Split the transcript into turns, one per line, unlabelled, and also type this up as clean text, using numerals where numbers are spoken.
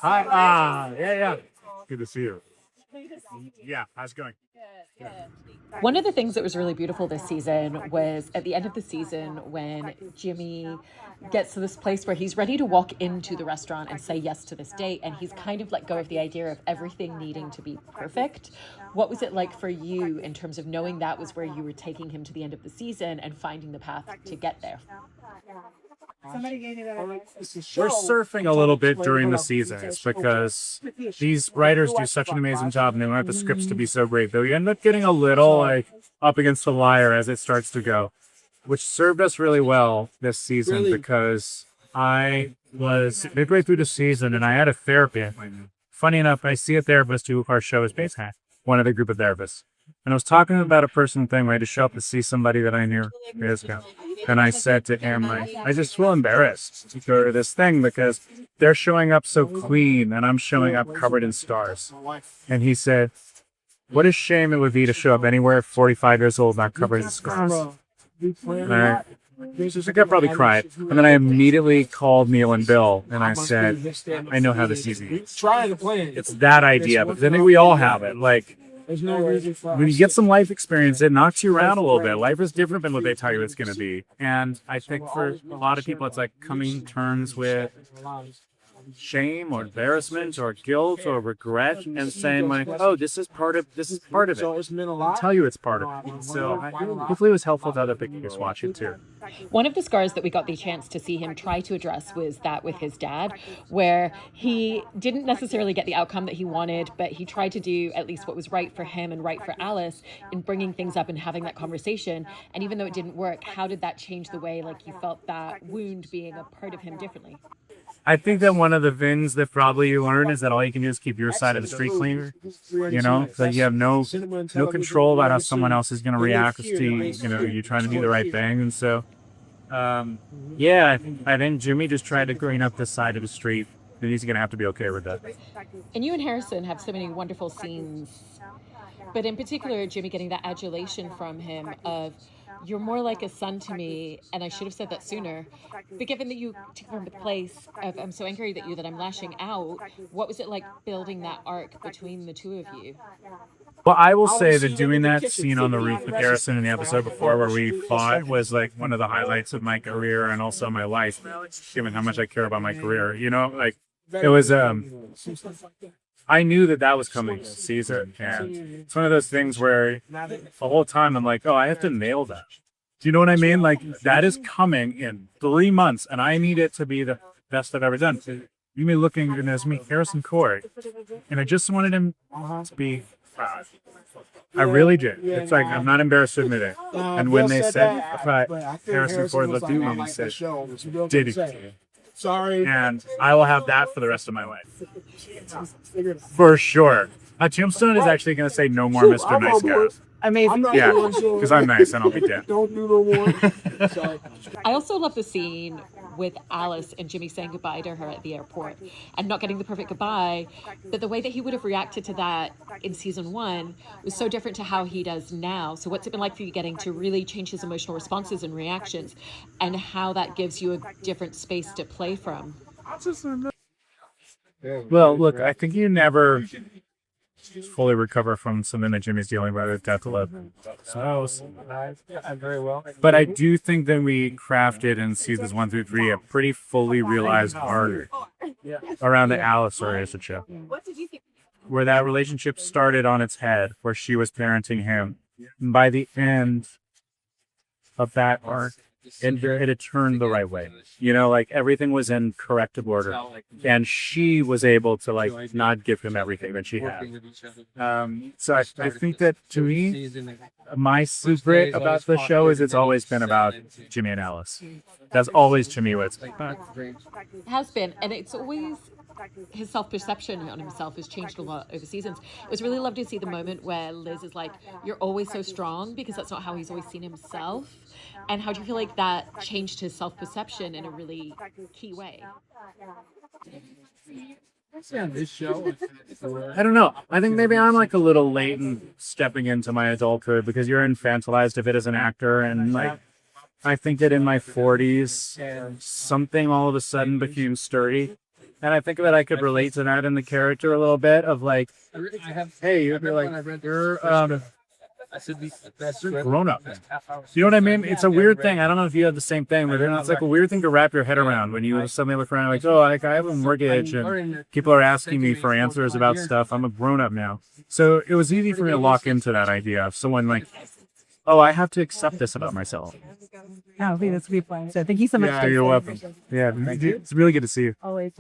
Hi. Yeah. Good to see you. Yeah, how's it going?
One of the things that was really beautiful this season was at the end of the season when Jimmy gets to this place where he's ready to walk into the restaurant and say yes to this date, and he's kind of let go of the idea of everything needing to be perfect. What was it like for you in terms of knowing that was where you were taking him to the end of the season and finding the path to get there?
We're surfing a little bit during the seasons because these writers do such an amazing job and they want the scripts to be so great that we end up getting a little like up against the wire as it starts to go, which served us really well this season because I was midway through the season and I had a therapy appointment. Funny enough, I see a therapist who our show is based on, one of the group of therapists. And I was talking about a personal thing where I had to show up to see somebody that I knew years ago. And I said to him, like, I just feel embarrassed to go to this thing because they're showing up so clean and I'm showing up covered in stars. And he said, what a shame it would be to show up anywhere at 45 years old not covered in scars. And I think I probably cried. And then I immediately called Neil and Bill and I said, I know how this is. It's that idea, but I think we all have it. Like, when you get some life experience, it knocks you around a little bit. Life is different than what they tell you it's going to be. And I think for a lot of people, it's like coming to terms with shame or embarrassment or guilt or regret and saying like, oh, this is part of it. I'll tell you it's part of it. So hopefully it was helpful to other figures watching too.
One of the scars that we got the chance to see him try to address was that with his dad, where he didn't necessarily get the outcome that he wanted, but he tried to do at least what was right for him and right for Alice in bringing things up and having that conversation. And even though it didn't work, how did that change the way like you felt that wound being a part of him differently?
I think that one of the things that probably you learn is that all you can do is keep your side of the street cleaner. You know, that you have no control about how someone else is going to react to you trying to do the right thing. And so, yeah, I think Jimmy just tried to clean up this side of the street. And he's going to have to be okay with that.
And you and Harrison have so many wonderful scenes, but in particular, Jimmy getting that adulation from him of, you're more like a son to me, and I should have said that sooner. But given that you took from the place of, I'm so angry at you that I'm lashing out, what was it like building that arc between the two of you?
Well, I will say that doing that scene on the roof with Harrison in the episode before where we fought was like one of the highlights of my career and also my life, given how much I care about my career. You know, like it was, I knew that was coming this season. And it's one of those things where the whole time I'm like, oh, I have to nail that. Do you know what I mean? Like that is coming in 3 months and I need it to be the best I've ever done. You may looking at as me, Harrison Corey. And I just wanted him to be proud. I really did. It's like, I'm not embarrassed to admit it. And when they said, Harrison Ford looked at me and he said, did he? Sorry. And I will have that for the rest of my life. For sure. A tombstone is actually going to say no more Mr. Nice Guy.
Amazing.
Yeah, because I'm nice and I'll be dead. Don't do no more.
I also love the scene with Alice and Jimmy saying goodbye to her at the airport and not getting the perfect goodbye. But the way that he would have reacted to that in season 1 was so different to how he does now. So what's it been like for you getting to really change his emotional responses and reactions and how that gives you a different space to play from?
Well, look, I think you never fully recover from something that Jimmy's dealing with, death of spouse. Very well. But I do think that we crafted in seasons 1 through 3 a pretty fully realized arc around the Alice relationship. What did you think? Where that relationship started on its head, where she was parenting him. And by the end of that arc, it had turned the right way. You know, like everything was in corrective order. And she was able to like not give him everything that she had. So I think that to me, my secret about the show is it's always been about Jimmy and Alice. That's always to me what it's about.
It has been, and it's always his self-perception on himself has changed a lot over seasons. It was really lovely to see the moment where Liz is like, you're always so strong, because that's not how he's always seen himself. And how do you feel like that changed his self-perception in a really key way?
I don't know. I think maybe I'm like a little late in stepping into my adulthood because you're infantilized a bit as an actor. And like, I think that in my 40s, something all of a sudden became sturdy. And I think that I could relate to that in the character a little bit of like, hey, you're like, you're grown up. You know what I mean? It's a weird thing. I don't know if you have the same thing, but it's like a weird thing to wrap your head around when you suddenly look around like, oh, like I have a mortgage and people are asking me for answers about stuff. I'm a grown up now. So it was easy for me to lock into that idea of someone like, oh, I have to accept this about myself.
Oh, okay, that's a good point. So thank you so much.
Yeah, you're welcome. Yeah, it's really good to see you.
Always.